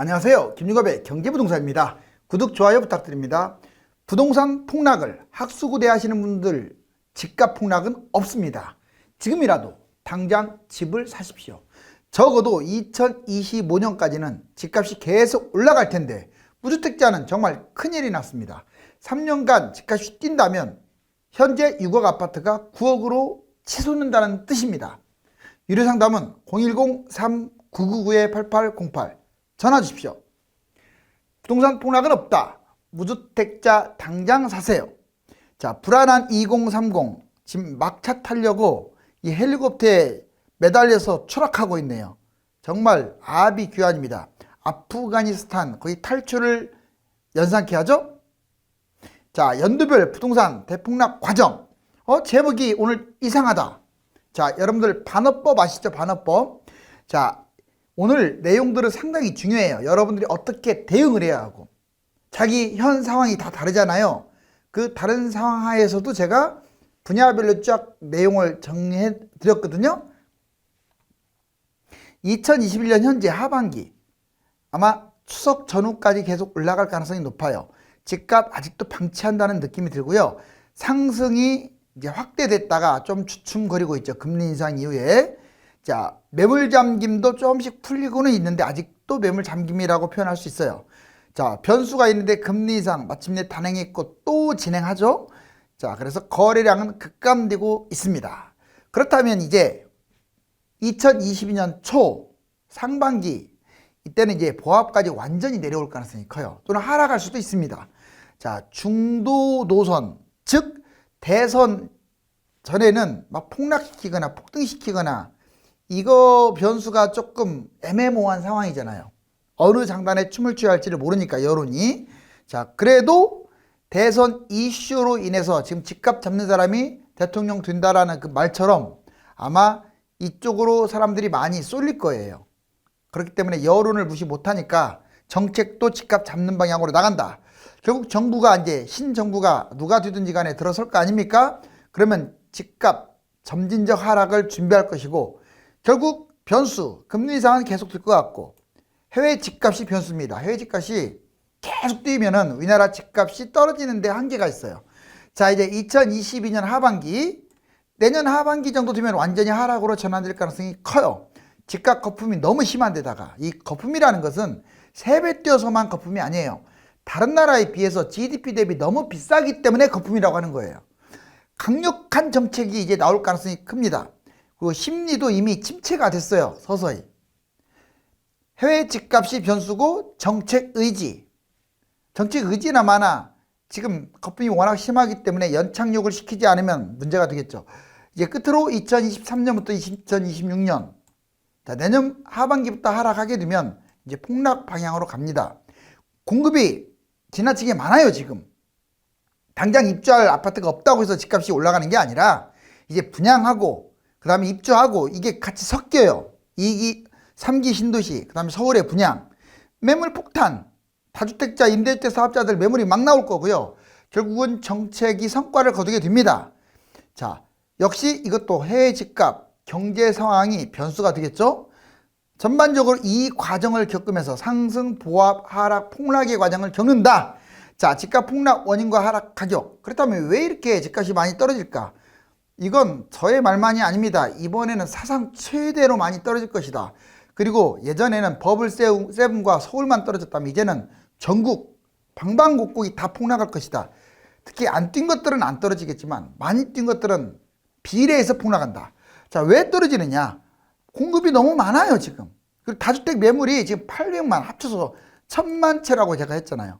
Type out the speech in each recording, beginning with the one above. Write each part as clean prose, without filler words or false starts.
안녕하세요. 김유갑의 경제부동산입니다. 구독, 좋아요 부탁드립니다. 부동산 폭락을 학수고대 하시는 분들 집값 폭락은 없습니다. 지금이라도 당장 집을 사십시오. 적어도 2025년까지는 집값이 계속 올라갈 텐데 무주택자는 정말 큰일이 났습니다. 3년간 집값이 뛴다면 현재 6억 아파트가 9억으로 치솟는다는 뜻입니다. 유료상담은 010-3999-8808 전화 주십시오. 부동산 폭락은 없다. 무주택자 당장 사세요. 자, 불안한 2030 지금 막차 타려고 이 헬리콥터에 매달려서 추락하고 있네요. 정말 아비규환입니다. 아프가니스탄 거의 탈출을 연상케 하죠. 자, 연도별 부동산 대폭락 과정. 제목이 오늘 이상하다. 자, 여러분들 반어법 아시죠? 반어법. 자, 오늘 내용들은 상당히 중요해요. 여러분들이 어떻게 대응을 해야 하고 자기 현 상황이 다 다르잖아요. 그 다른 상황 하에서도 제가 분야별로 쫙 내용을 정리해 드렸거든요. 2021년 현재 하반기 아마 추석 전후까지 계속 올라갈 가능성이 높아요. 집값 아직도 방치한다는 느낌이 들고요. 상승이 이제 확대됐다가 좀 주춤거리고 있죠. 금리 인상 이후에. 자, 매물 잠김도 조금씩 풀리고는 있는데 아직도 매물 잠김이라고 표현할 수 있어요. 자, 변수가 있는데 금리 인상 마침내 단행했고 또 진행하죠. 자, 그래서 거래량은 급감되고 있습니다. 그렇다면 이제 2022년 초 상반기 이때는 이제 보합까지 완전히 내려올 가능성이 커요. 또는 하락할 수도 있습니다. 자, 중도 노선, 즉 대선 전에는 막 폭락시키거나 폭등시키거나 이거 변수가 조금 애매모호한 상황이잖아요. 어느 장단에 춤을 춰야 할지를 모르니까 여론이. 자, 그래도 대선 이슈로 인해서 지금 집값 잡는 사람이 대통령 된다라는 그 말처럼 아마 이쪽으로 사람들이 많이 쏠릴 거예요. 그렇기 때문에 여론을 무시 못하니까 정책도 집값 잡는 방향으로 나간다. 결국 정부가 이제 신정부가 누가 되든지 간에 들어설 거 아닙니까? 그러면 집값 점진적 하락을 준비할 것이고 결국 변수, 금리 인상은 계속 될 것 같고 해외 집값이 변수입니다. 해외 집값이 계속 뛰면은 우리나라 집값이 떨어지는데 한계가 있어요. 자, 이제 2022년 하반기, 내년 하반기 정도 되면 완전히 하락으로 전환될 가능성이 커요. 집값 거품이 너무 심한 데다가 이 거품이라는 것은 3배 뛰어서만 거품이 아니에요. 다른 나라에 비해서 GDP 대비 너무 비싸기 때문에 거품이라고 하는 거예요. 강력한 정책이 이제 나올 가능성이 큽니다. 그리고 심리도 이미 침체가 됐어요. 서서히. 해외 집값이 변수고 정책 의지나마나 지금 거품이 워낙 심하기 때문에 연착륙을 시키지 않으면 문제가 되겠죠. 이제 끝으로 2023년부터 2026년 자, 내년 하반기부터 하락하게 되면 이제 폭락 방향으로 갑니다. 공급이 지나치게 많아요. 지금 당장 입주할 아파트가 없다고 해서 집값이 올라가는 게 아니라 이제 분양하고 그 다음에 입주하고 이게 같이 섞여요. 2기, 3기 신도시, 그 다음에 서울의 분양, 매물 폭탄, 다주택자, 임대주택 사업자들 매물이 막 나올 거고요. 결국은 정책이 성과를 거두게 됩니다. 자, 역시 이것도 해외 집값, 경제 상황이 변수가 되겠죠. 전반적으로 이 과정을 겪으면서 상승, 보합, 하락, 폭락의 과정을 겪는다. 자, 집값 폭락 원인과 하락 가격. 그렇다면 왜 이렇게 집값이 많이 떨어질까? 이건 저의 말만이 아닙니다. 이번에는 사상 최대로 많이 떨어질 것이다. 그리고 예전에는 버블 세븐과 서울만 떨어졌다면 이제는 전국 방방곡곡이 다 폭락할 것이다. 특히 안 뛴 것들은 안 떨어지겠지만 많이 뛴 것들은 비례해서 폭락한다. 자, 왜 떨어지느냐? 공급이 너무 많아요 지금. 그리고 다주택 매물이 지금 800만 합쳐서 1000만 채라고 제가 했잖아요.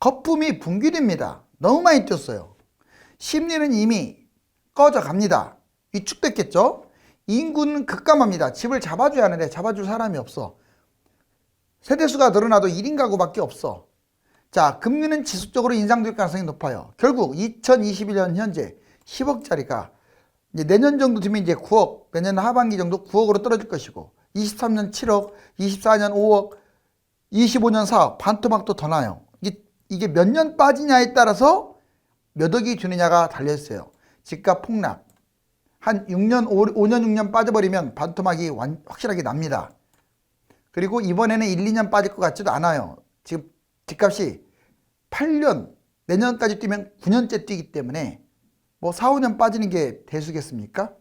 거품이 붕괴됩니다. 너무 많이 뛰었어요. 심리는 이미 꺼져 갑니다. 위축됐겠죠? 인구는 급감합니다. 집을 잡아줘야 하는데 잡아줄 사람이 없어. 세대수가 늘어나도 1인 가구밖에 없어. 자, 금리는 지속적으로 인상될 가능성이 높아요. 결국 2021년 현재 10억짜리가 이제 내년 정도 되면 이제 9억, 내년 하반기 정도 9억으로 떨어질 것이고 23년 7억, 24년 5억, 25년 4억, 반토막도 더 나요. 이게 몇 년 빠지냐에 따라서 몇 억이 주느냐가 달려있어요. 집값 폭락. 한 5년 6년 빠져버리면 반토막이 확실하게 납니다. 그리고 이번에는 1, 2년 빠질 것 같지도 않아요. 지금 집값이 8년, 내년까지 뛰면 9년째 뛰기 때문에 뭐 4, 5년 빠지는 게 대수겠습니까?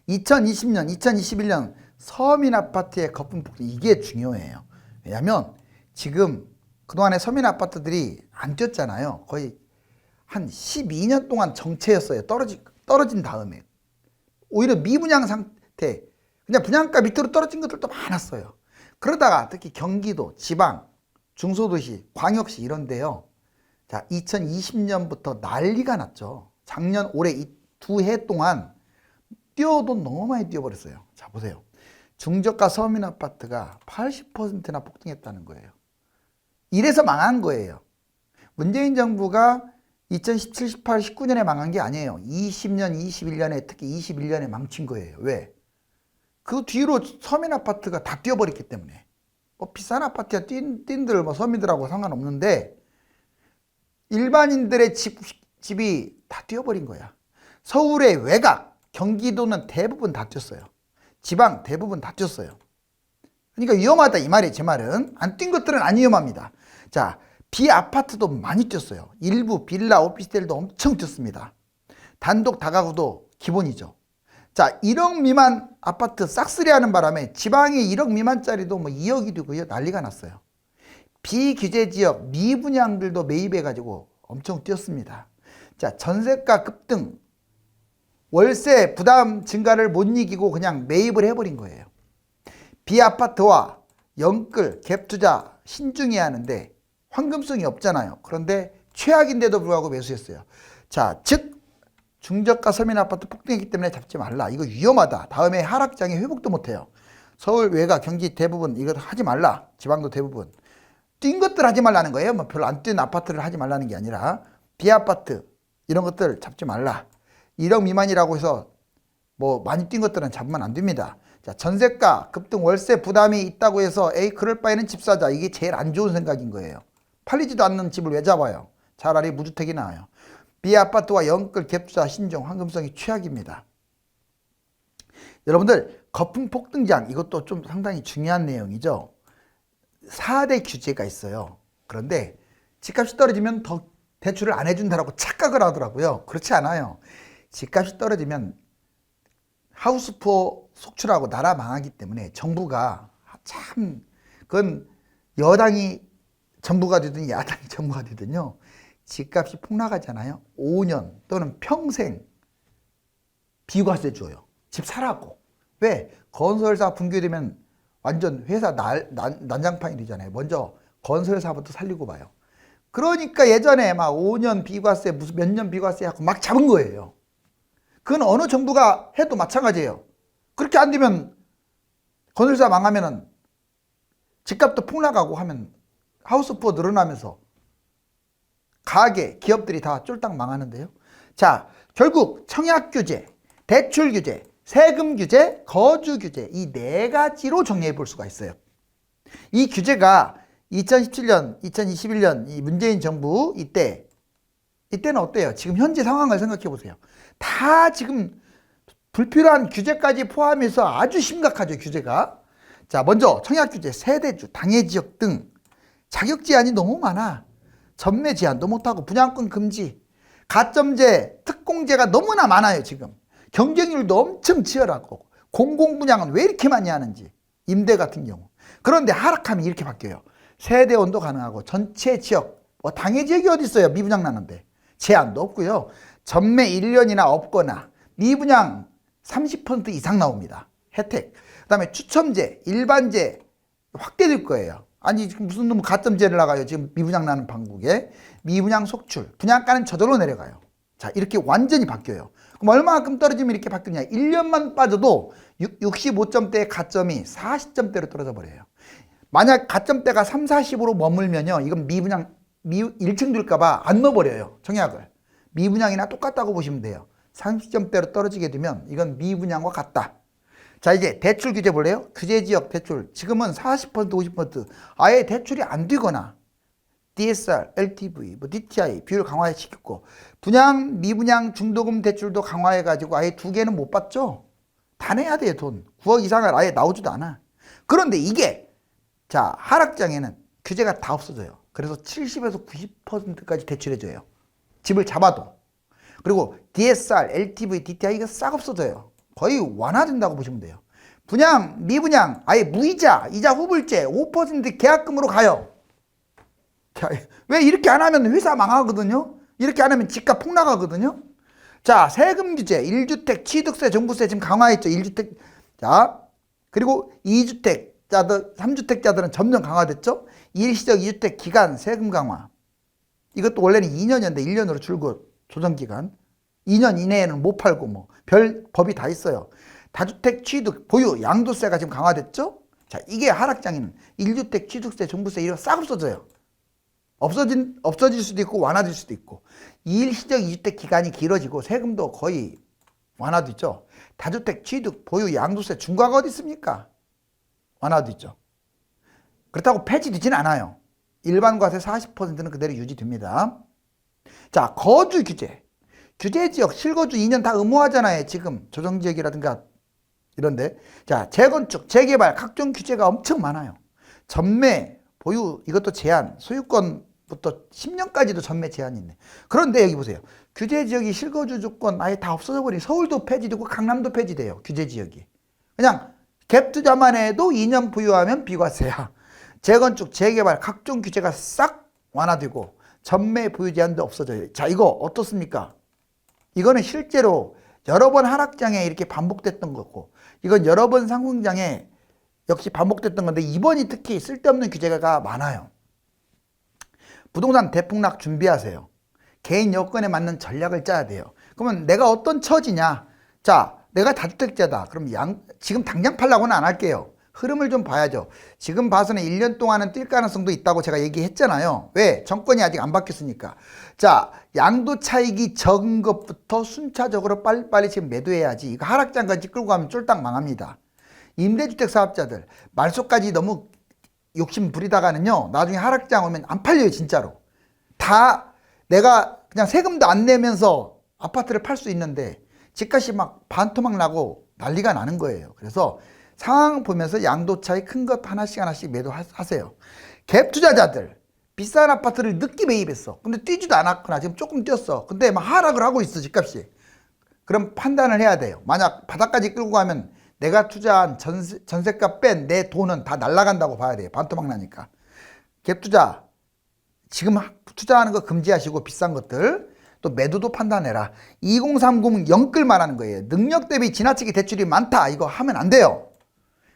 2020년, 2021년 서민 아파트의 거품 폭등, 이게 중요해요. 왜냐하면 지금 그동안에 서민 아파트들이 안 뛰었잖아요. 거의 한 12년 동안 정체였어요. 떨어진 다음에. 오히려 미분양 상태, 그냥 분양가 밑으로 떨어진 것들도 많았어요. 그러다가 특히 경기도, 지방, 중소도시, 광역시 이런데요. 자, 2020년부터 난리가 났죠. 작년, 올해 이 2해 동안 뛰어도 너무 많이 뛰어버렸어요. 자, 보세요. 중저가 서민 아파트가 80%나 폭등했다는 거예요. 이래서 망한 거예요. 문재인 정부가 2017, 18, 19년에 망한 게 아니에요. 20년, 21년에, 특히 21년에 망친 거예요. 왜? 그 뒤로 서민 아파트가 다 뛰어버렸기 때문에. 뭐 비싼 아파트야 뛴들 뭐 서민들하고 상관없는데 일반인들의 집이 다 뛰어버린 거야. 서울의 외곽, 경기도는 대부분 다 뛰었어요. 지방 대부분 다 뛰었어요. 그러니까 위험하다 이 말이에요. 제 말은. 안 뛴 것들은 안 위험합니다. 자, 비아파트도 많이 뛰었어요. 일부 빌라, 오피스텔도 엄청 뛰었습니다. 단독 다가구도 기본이죠. 자, 1억 미만 아파트 싹쓸이 하는 바람에 지방에 1억 미만짜리도 뭐 2억이 되고요. 난리가 났어요. 비규제 지역 미분양들도 매입해가지고 엄청 뛰었습니다. 자, 전세가 급등, 월세 부담 증가를 못 이기고 그냥 매입을 해버린 거예요. 비아파트와 영끌, 갭투자 신중해야 하는데 황금성이 없잖아요. 그런데 최악인데도 불구하고 매수했어요. 자, 즉 중저가 서민 아파트 폭등했기 때문에 잡지 말라. 이거 위험하다. 다음에 하락장에 회복도 못해요. 서울 외곽 경기 대부분 이거 하지 말라. 지방도 대부분 뛴 것들 하지 말라는 거예요. 뭐 별로 안 뛴 아파트를 하지 말라는 게 아니라 비아파트 이런 것들 잡지 말라. 1억 미만이라고 해서 뭐 많이 뛴 것들은 잡으면 안 됩니다. 자, 전세가 급등 월세 부담이 있다고 해서 에이 그럴 바에는 집 사자. 이게 제일 안 좋은 생각인 거예요. 팔리지도 않는 집을 왜 잡아요? 차라리 무주택이 나아요. 비아파트와 영끌, 갭투자, 신종, 황금성이 최악입니다. 여러분들 거품 폭등장 이것도 좀 상당히 중요한 내용이죠. 4대 규제가 있어요. 그런데 집값이 떨어지면 더 대출을 안 해준다라고 착각을 하더라고요. 그렇지 않아요. 집값이 떨어지면 하우스푸어 속출하고 나라 망하기 때문에 정부가 참 그건 여당이 정부가 되든 야당이 정부가 되든요. 집값이 폭락하잖아요. 5년 또는 평생 비과세 줘요. 집 사라고. 왜? 건설사 붕괴되면 완전 회사 난장판이 되잖아요. 먼저 건설사부터 살리고 봐요. 그러니까 예전에 막 5년 비과세 무슨 몇 년 비과세 하고 막 잡은 거예요. 그건 어느 정부가 해도 마찬가지예요. 그렇게 안 되면 건설사 망하면은 집값도 폭락하고 하면 하우스푸어 늘어나면서 가게, 기업들이 다 쫄딱 망하는데요. 자, 결국 청약 규제, 대출 규제, 세금 규제, 거주 규제 이 네 가지로 정리해 볼 수가 있어요. 이 규제가 2017년, 2021년 이 문재인 정부 이때는 어때요? 지금 현재 상황을 생각해 보세요. 다 지금 불필요한 규제까지 포함해서 아주 심각하죠, 규제가. 자, 먼저 청약 규제, 세대주, 당해 지역 등 자격 제한이 너무 많아. 전매 제한도 못하고 분양권 금지, 가점제, 특공제가 너무나 많아요. 지금 경쟁률도 엄청 치열하고 공공분양은 왜 이렇게 많이 하는지 임대 같은 경우. 그런데 하락하면 이렇게 바뀌어요. 세대원도 가능하고 전체 지역, 뭐 당해 지역이 어디 있어요? 미분양 나는데 제한도 없고요. 전매 1년이나 없거나 미분양 30% 이상 나옵니다. 혜택. 그 다음에 추첨제, 일반제 확대될 거예요. 아니 지금 무슨 놈 가점제를 나가요. 지금 미분양 나는 방국에. 미분양 속출, 분양가는 저절로 내려가요. 자, 이렇게 완전히 바뀌어요. 그럼 얼마만큼 떨어지면 이렇게 바뀌냐? 1년만 빠져도 65점대의 가점이 40점대로 떨어져 버려요. 만약 가점대가 3, 40으로 머물면요, 이건 미분양 1층 줄까봐 안 넣어버려요. 청약을. 미분양이나 똑같다고 보시면 돼요. 30점대로 떨어지게 되면 이건 미분양과 같다. 자, 이제 대출 규제 볼래요? 규제지역 대출. 지금은 40%, 50% 아예 대출이 안 되거나 DSR, LTV, 뭐 DTI 비율 강화시켰고 분양, 미분양, 중도금 대출도 강화해가지고 아예 두 개는 못 받죠? 다 내야 돼요, 돈. 9억 이상을 아예 나오지도 않아. 그런데 이게 자 하락장에는 규제가 다 없어져요. 그래서 70에서 90%까지 대출해줘요. 집을 잡아도. 그리고 DSR, LTV, DTI 이거 싹 없어져요. 거의 완화된다고 보시면 돼요. 분양, 미분양, 아예 무이자, 이자 후불제 5% 계약금으로 가요. 자, 왜 이렇게 안 하면 회사 망하거든요? 이렇게 안 하면 집값 폭락하거든요? 자, 세금 규제, 1주택, 취득세, 종부세 지금 강화했죠. 1주택. 자, 그리고 2주택자들, 3주택자들은 점점 강화됐죠? 일시적 2주택 기간 세금 강화. 이것도 원래는 2년이었는데 1년으로 줄고 조정기간. 2년 이내에는 못 팔고 뭐 별 법이 다 있어요. 다주택 취득, 보유, 양도세가 지금 강화됐죠? 자, 이게 하락장에는 1주택 취득세, 종부세 이런 싹 없어져요. 없어질 수도 있고 완화될 수도 있고 일시적 2주택 기간이 길어지고 세금도 거의 완화됐죠. 다주택 취득, 보유, 양도세 중과가 어디 있습니까? 완화됐죠. 그렇다고 폐지되지는 않아요. 일반 과세 40%는 그대로 유지됩니다. 자, 거주 규제. 규제 지역, 실거주 2년 다 의무화잖아요. 지금 조정지역이라든가 이런데. 자, 재건축, 재개발 각종 규제가 엄청 많아요. 전매, 보유 이것도 제한, 소유권부터 10년까지도 전매 제한이 있네. 그런데 여기 보세요. 규제 지역이 실거주 조건 아예 다 없어져 버리니 서울도 폐지되고 강남도 폐지돼요. 규제 지역이. 그냥 갭 투자만 해도 2년 보유하면 비과세야. 재건축, 재개발 각종 규제가 싹 완화되고 전매 보유 제한도 없어져요. 자, 이거 어떻습니까? 이거는 실제로 여러 번 하락장에 이렇게 반복됐던 거고 이건 여러 번 상승장에 역시 반복됐던 건데 이번이 특히 쓸데없는 규제가 많아요. 부동산 대폭락 준비하세요. 개인 여건에 맞는 전략을 짜야 돼요. 그러면 내가 어떤 처지냐? 자, 내가 다주택자다. 그럼 지금 당장 팔라고는 안 할게요. 흐름을 좀 봐야죠. 지금 봐서는 1년 동안은 뛸 가능성도 있다고 제가 얘기했잖아요. 왜? 정권이 아직 안 바뀌었으니까. 자, 양도 차익이 적은 것부터 순차적으로 빨리빨리 지금 매도해야지. 이거 하락장까지 끌고 가면 쫄딱 망합니다. 임대주택 사업자들 말소까지 너무 욕심 부리다가는요 나중에 하락장 오면 안 팔려요. 진짜로. 다 내가 그냥 세금도 안 내면서 아파트를 팔 수 있는데 집값이 막 반토막 나고 난리가 나는 거예요. 그래서 상황 보면서 양도 차익 큰 것 하나씩 매도하세요. 갭 투자자들 비싼 아파트를 늦게 매입했어. 근데 뛰지도 않았거나 지금 조금 뛰었어. 근데 막 하락을 하고 있어 집값이. 그럼 판단을 해야 돼요. 만약 바닥까지 끌고 가면 내가 투자한 전세값 뺀 내 돈은 다 날아간다고 봐야 돼요. 반토막 나니까. 갭 투자 지금 투자하는 거 금지하시고 비싼 것들 또 매도도 판단해라. 2030 영끌 말하는 거예요. 능력 대비 지나치게 대출이 많다. 이거 하면 안 돼요.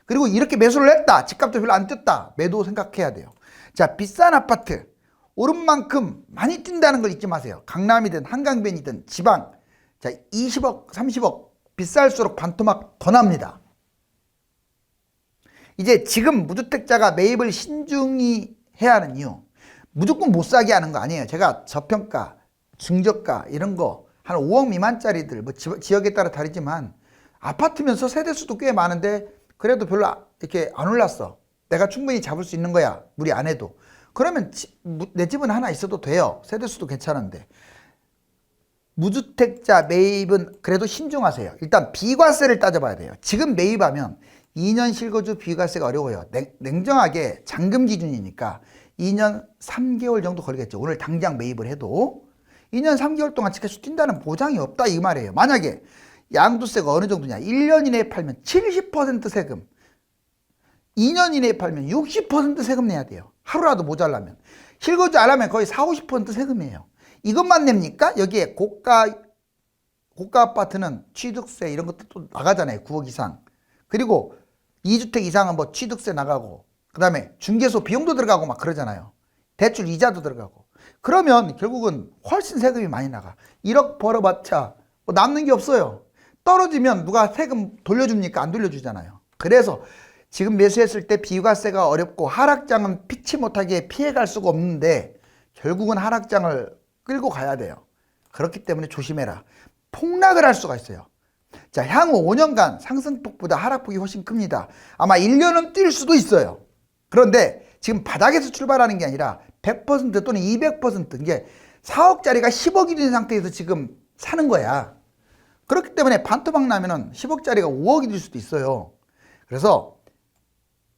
그리고 이렇게 매수를 했다. 집값도 별로 안 뛰었다. 매도 생각해야 돼요. 자, 비싼 아파트 오른 만큼 많이 뛴다는 걸 잊지 마세요. 강남이든 한강변이든 지방. 자, 20억, 30억 비쌀수록 반토막 더 납니다. 이제 지금 무주택자가 매입을 신중히 해야 하는 이유. 무조건 못 사게 하는 거 아니에요. 제가 저평가, 중저가 이런 거 한 5억 미만짜리들 뭐 지역에 따라 다르지만 아파트면서 세대수도 꽤 많은데 그래도 별로 이렇게 안 올랐어. 내가 충분히 잡을 수 있는 거야. 무리 안 해도. 그러면 내 집은 하나 있어도 돼요. 세대수도 괜찮은데. 무주택자 매입은 그래도 신중하세요. 일단 비과세를 따져봐야 돼요. 지금 매입하면 2년 실거주 비과세가 어려워요. 냉정하게 잔금 기준이니까 2년 3개월 정도 걸리겠죠. 오늘 당장 매입을 해도 2년 3개월 동안 집값이 뛴다는 보장이 없다 이 말이에요. 만약에 양도세가 어느 정도냐? 1년 이내에 팔면 70% 세금, 2년 이내에 팔면 60% 세금 내야 돼요. 하루라도 모자라면. 실거주 안 하면 거의 40, 50% 세금이에요. 이것만 냅니까? 여기에 고가 아파트는 취득세 이런 것도 또 나가잖아요. 9억 이상. 그리고 2주택 이상은 뭐 취득세 나가고 그 다음에 중개소 비용도 들어가고 막 그러잖아요. 대출 이자도 들어가고. 그러면 결국은 훨씬 세금이 많이 나가. 1억 벌어봤자 뭐 남는 게 없어요. 떨어지면 누가 세금 돌려줍니까? 안 돌려주잖아요. 그래서 지금 매수했을 때 비과세가 어렵고 하락장은 피치 못하게 피해갈 수가 없는데 결국은 하락장을 끌고 가야 돼요. 그렇기 때문에 조심해라. 폭락을 할 수가 있어요. 자, 향후 5년간 상승폭보다 하락폭이 훨씬 큽니다. 아마 1년은 뛸 수도 있어요. 그런데 지금 바닥에서 출발하는 게 아니라 100% 또는 200% 이게 4억짜리가 10억이 된 상태에서 지금 사는 거야. 그렇기 때문에 반토막 나면은 10억짜리가 5억이 될 수도 있어요. 그래서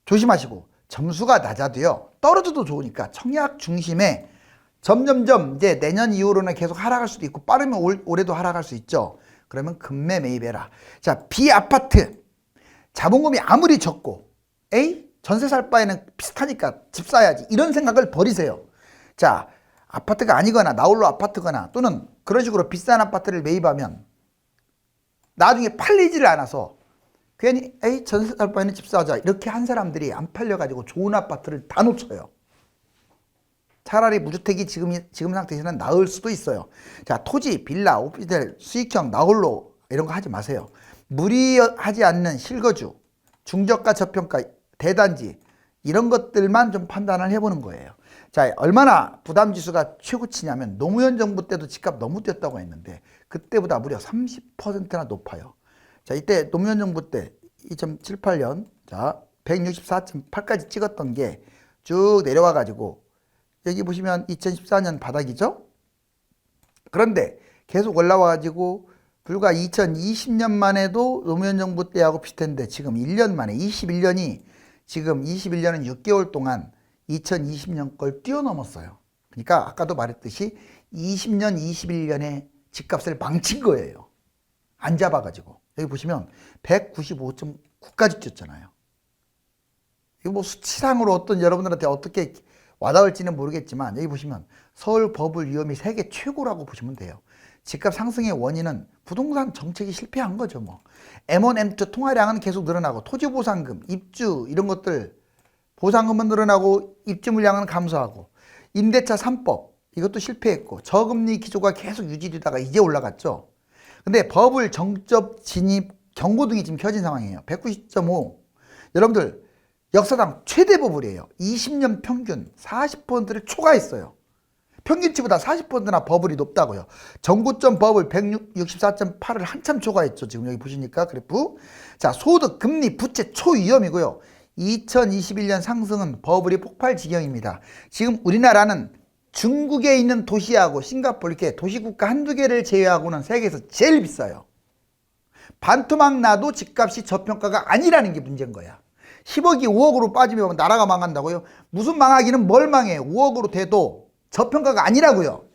조심하시고 점수가 낮아도요. 떨어져도 좋으니까 청약 중심에 점점점 이제 내년 이후로는 계속 하락할 수도 있고 빠르면 올해도 하락할 수 있죠. 그러면 급매 매입해라. 자, B 아파트 자본금이 아무리 적고 A 전세 살 바에는 비슷하니까 집 사야지 이런 생각을 버리세요. 자, 아파트가 아니거나 나홀로 아파트거나 또는 그런 식으로 비싼 아파트를 매입하면 나중에 팔리지를 않아서 괜히 에이 전세 살 바에는 집 사자 이렇게 한 사람들이 안 팔려가지고 좋은 아파트를 다 놓쳐요. 차라리 무주택이 지금 상태에서는 나을 수도 있어요. 자, 토지, 빌라, 오피스텔, 수익형, 나홀로 이런 거 하지 마세요. 무리하지 않는 실거주, 중저가, 저평가, 대단지 이런 것들만 좀 판단을 해보는 거예요. 자, 얼마나 부담지수가 최고치냐면 노무현 정부 때도 집값 너무 뛰었다고 했는데 그때보다 무려 30%나 높아요. 자, 이때 노무현 정부 때 2078년 자 164.8까지 찍었던 게 쭉 내려와 가지고 여기 보시면 2014년 바닥이죠. 그런데 계속 올라와 가지고 불과 2020년만 해도 노무현 정부 때하고 비슷했는데 지금 1년 만에 21년이 지금 21년은 6개월 동안 2020년 걸 뛰어넘었어요. 그러니까 아까도 말했듯이 20년, 21년에 집값을 망친 거예요. 안 잡아가지고. 여기 보시면 195.9까지 뛰었잖아요. 이거 뭐 수치상으로 어떤 여러분들한테 어떻게 와닿을지는 모르겠지만 여기 보시면 서울 버블 위험이 세계 최고라고 보시면 돼요. 집값 상승의 원인은 부동산 정책이 실패한 거죠. 뭐 M1, M2 통화량은 계속 늘어나고 토지보상금, 입주 이런 것들 보상금은 늘어나고 입주 물량은 감소하고 임대차 3법 이것도 실패했고 저금리 기조가 계속 유지되다가 이제 올라갔죠. 근데 버블 정적 진입 경고 등이 지금 켜진 상황이에요. 190.5 여러분들 역사상 최대 버블이에요. 20년 평균 40%를 초과했어요. 평균치보다 40%나 버블이 높다고요. 전고점 버블 164.8을 한참 초과했죠. 지금 여기 보시니까 그래프. 자, 소득, 금리, 부채 초위험이고요. 2021년 상승은 버블이 폭발 지경입니다. 지금 우리나라는 중국에 있는 도시하고 싱가포르 이렇게 도시국가 한두 개를 제외하고는 세계에서 제일 비싸요. 반토막 나도 집값이 저평가가 아니라는 게 문제인 거야. 10억이 5억으로 빠지면 나라가 망한다고요? 무슨 망하기는 뭘 망해요. 5억으로 돼도 저평가가 아니라고요.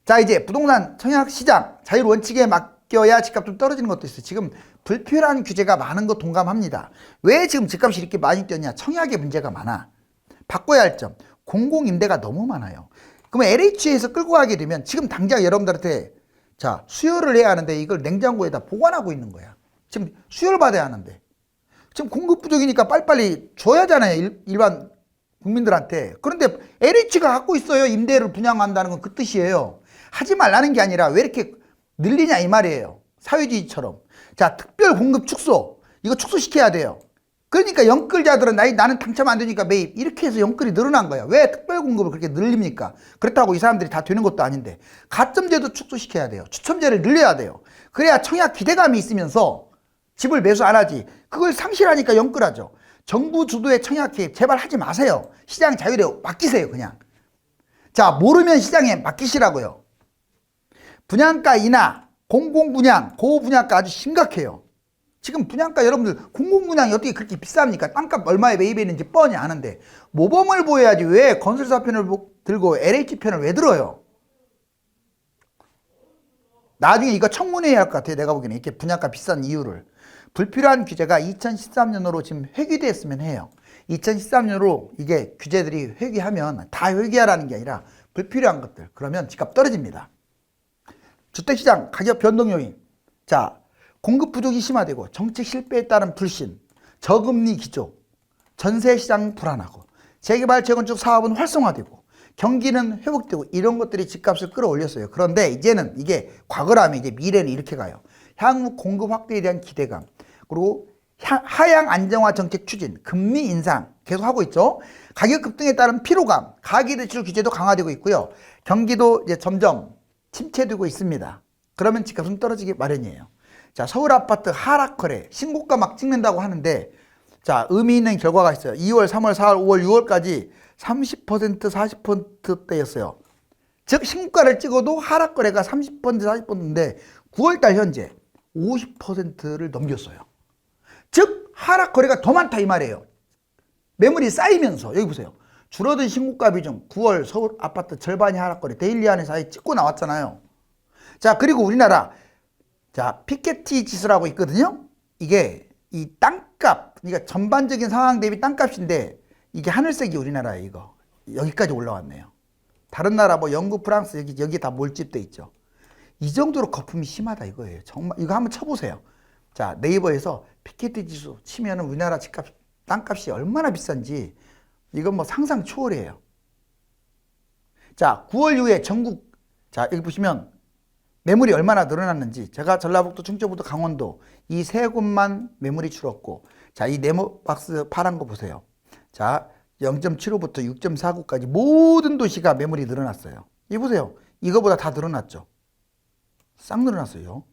자, 이제 부동산 청약 시장 자율 원칙에 맡겨야 집값 좀 떨어지는 것도 있어요. 지금 불필요한 규제가 많은 거 동감합니다. 왜 지금 집값이 이렇게 많이 뛰었냐? 청약에 문제가 많아. 바꿔야 할 점. 공공임대가 너무 많아요. 그러면 LH에서 끌고 가게 되면 지금 당장 여러분들한테 자 수혈을 해야 하는데 이걸 냉장고에다 보관하고 있는 거야. 지금 수혈 받아야 하는데 지금 공급 부족이니까 빨리빨리 줘야 하잖아요. 일반 국민들한테. 그런데 LH가 갖고 있어요. 임대를 분양한다는 건 그 뜻이에요. 하지 말라는 게 아니라 왜 이렇게 늘리냐 이 말이에요. 사회주의처럼. 자, 특별 공급 축소. 이거 축소시켜야 돼요. 그러니까 영끌자들은 나는 당첨 안 되니까 매입. 이렇게 해서 영끌이 늘어난 거야. 왜 특별 공급을 그렇게 늘립니까? 그렇다고 이 사람들이 다 되는 것도 아닌데. 가점제도 축소시켜야 돼요. 추첨제를 늘려야 돼요. 그래야 청약 기대감이 있으면서 집을 매수 안 하지. 그걸 상실하니까 영끌하죠. 정부 주도의 청약 개입 제발 하지 마세요. 시장 자율에 맡기세요 그냥. 자, 모르면 시장에 맡기시라고요. 분양가 인하, 공공분양, 고분양가 아주 심각해요. 지금 분양가 여러분들 공공분양이 어떻게 그렇게 비쌉니까? 땅값 얼마에 매입했는지 뻔히 아는데 모범을 보여야지 왜 건설사 편을 들고 LH 편을 왜 들어요? 나중에 이거 청문회해야 할 것 같아요. 내가 보기에는 이렇게 분양가 비싼 이유를. 불필요한 규제가 2013년으로 지금 회귀됐으면 해요. 2013년으로 이게 규제들이 회귀하면 다 회귀하라는 게 아니라 불필요한 것들 그러면 집값 떨어집니다. 주택시장 가격 변동 요인. 자, 공급 부족이 심화되고 정책 실패에 따른 불신, 저금리 기조, 전세시장 불안하고 재개발 재건축 사업은 활성화되고 경기는 회복되고 이런 것들이 집값을 끌어올렸어요. 그런데 이제는 이게 과거라면 이제 미래는 이렇게 가요. 향후 공급 확대에 대한 기대감 그리고 하향 안정화 정책 추진, 금리 인상 계속하고 있죠. 가격 급등에 따른 피로감, 가계대출 규제도 강화되고 있고요. 경기도 이제 점점 침체되고 있습니다. 그러면 집값은 떨어지기 마련이에요. 자, 서울 아파트 하락 거래 신고가 막 찍는다고 하는데 자, 의미 있는 결과가 있어요. 2월, 3월, 4월, 5월, 6월까지 30%, 40%대였어요. 즉 신고가를 찍어도 하락 거래가 30%, 40%인데 9월달 현재 50%를 넘겼어요. 즉 하락 거래가 더 많다 이 말이에요. 매물이 쌓이면서 여기 보세요. 줄어든 신고가 비중 9월 서울 아파트 절반이 하락거래 데일리 안에 사이 찍고 나왔잖아요. 자, 그리고 우리나라 자 피케티 지수라고 있거든요. 이게 이 땅값, 그러니까 전반적인 상황 대비 땅값인데 이게 하늘색이 우리나라에 이거 여기까지 올라왔네요. 다른 나라 뭐 영국, 프랑스 여기 다 몰집돼 있죠. 이 정도로 거품이 심하다 이거예요. 정말 이거 한번 쳐보세요. 자, 네이버에서 피케티 지수 치면은 우리나라 집값, 땅값이 얼마나 비싼지 이건 뭐 상상 초월이에요. 자, 9월 이후에 전국, 자, 여기 보시면 매물이 얼마나 늘어났는지, 제가 전라북도, 충청북도, 강원도 이 세 곳만 매물이 줄었고, 자, 이 네모박스 파란 거 보세요. 자, 0.75부터 6.49까지 모든 도시가 매물이 늘어났어요. 이 보세요. 이거보다 다 늘어났죠. 싹 늘어났어요.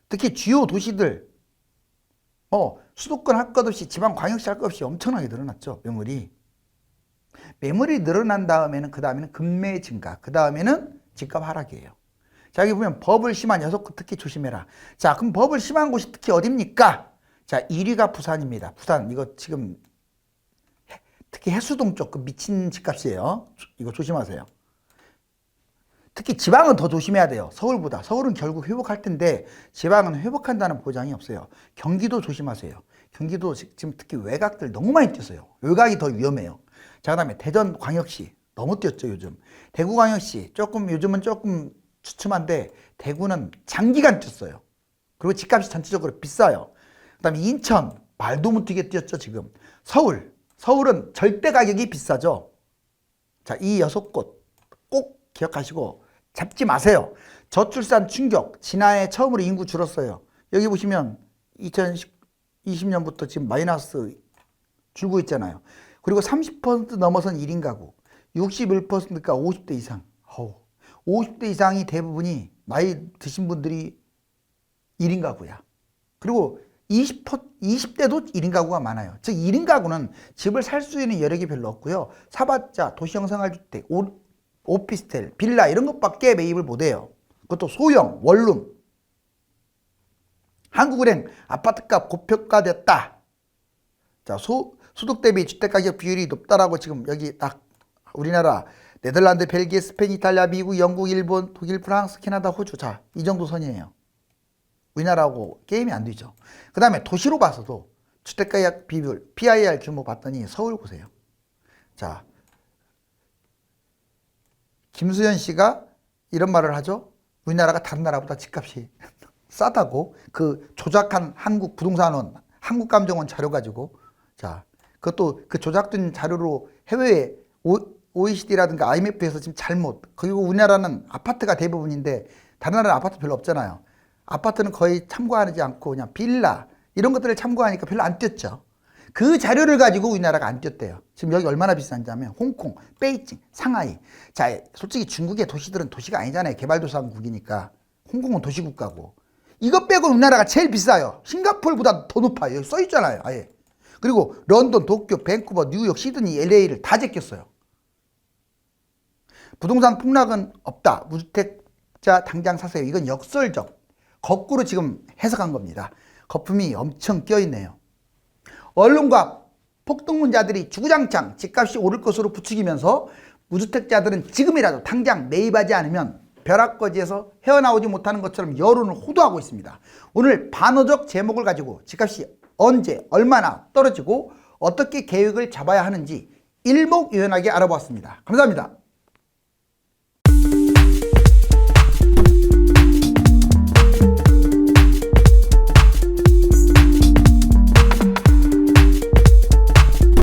특히 주요 도시들, 수도권 할 것 없이, 지방 광역시 할 것 없이 엄청나게 늘어났죠. 매물이 늘어난 다음에는, 그 다음에는 금매 증가, 그 다음에는 집값 하락이에요. 자, 여기 보면 버블 심한 6곳 특히 조심해라. 자, 그럼 버블 심한 곳이 특히 어딥니까? 자, 1위가 부산입니다. 부산, 이거 지금 특히 해수동 쪽 그 미친 집값이에요. 이거 조심하세요. 특히 지방은 더 조심해야 돼요. 서울보다. 서울은 결국 회복할 텐데 지방은 회복한다는 보장이 없어요. 경기도 조심하세요. 경기도 지금 특히 외곽들 너무 많이 뛰었어요. 외곽이 더 위험해요. 자, 그 다음에 대전광역시 너무 뛰었죠 요즘. 대구광역시 요즘은 조금 주춤한데 대구는 장기간 뛰었어요. 그리고 집값이 전체적으로 비싸요. 그 다음에 인천 말도 못하게 뛰었죠 지금. 서울은 절대 가격이 비싸죠. 자, 이 6곳 꼭 기억하시고 잡지 마세요. 저출산 충격, 지난해 처음으로 인구 줄었어요. 여기 보시면 2020년부터 지금 마이너스 줄고 있잖아요. 그리고 30% 넘어선 1인 가구, 61%가 50대 이상. 50대 이상이 대부분이 나이 드신 분들이 1인 가구야. 그리고 20대도 1인 가구가 많아요. 즉 1인 가구는 집을 살 수 있는 여력이 별로 없고요. 사봤자 도시형 생활주택, 오피스텔, 빌라 이런 것밖에 매입을 못해요. 그것도 소형, 원룸. 한국은행 아파트값 고평가됐다. 자, 소득 대비 주택가격 비율이 높다라고 지금 여기 딱 우리나라, 네덜란드, 벨기에, 스페인, 이탈리아, 미국, 영국, 일본, 독일, 프랑스, 캐나다, 호주. 자, 이 정도 선이에요. 우리나라하고 게임이 안 되죠. 그 다음에 도시로 봐서도 주택가격 비율, PIR 규모 봤더니 서울 보세요. 자, 김수현 씨가 이런 말을 하죠. 우리나라가 다른 나라보다 집값이 싸다고. 그 조작한 한국 부동산원, 한국감정원 자료 가지고. 자, 그것도 그 조작된 자료로 해외에 OECD라든가 IMF에서 지금 잘못. 그리고 우리나라는 아파트가 대부분인데 다른 나라는 아파트 별로 없잖아요. 아파트는 거의 참고하지 않고 그냥 빌라 이런 것들을 참고하니까 별로 안 뛰었죠. 그 자료를 가지고 우리나라가 안 뛰었대요. 지금 여기 얼마나 비싼지 하면 홍콩, 베이징, 상하이. 자, 솔직히 중국의 도시들은 도시가 아니잖아요. 개발도상국이니까. 홍콩은 도시국가고. 이것 빼고 우리나라가 제일 비싸요. 싱가포르보다 더 높아요. 여기 써 있잖아요. 아예. 그리고 런던, 도쿄, 밴쿠버, 뉴욕, 시드니, LA를 다 제꼈어요. 부동산 폭락은 없다. 무주택자 당장 사세요. 이건 역설적. 거꾸로 지금 해석한 겁니다. 거품이 엄청 껴있네요. 언론과 폭동문자들이 주구장창 집값이 오를 것으로 부추기면서 무주택자들은 지금이라도 당장 매입하지 않으면 벼락거지에서 헤어나오지 못하는 것처럼 여론을 호도하고 있습니다. 오늘 반어적 제목을 가지고 집값이 언제 얼마나 떨어지고 어떻게 계획을 잡아야 하는지 일목요연하게 알아보았습니다. 감사합니다.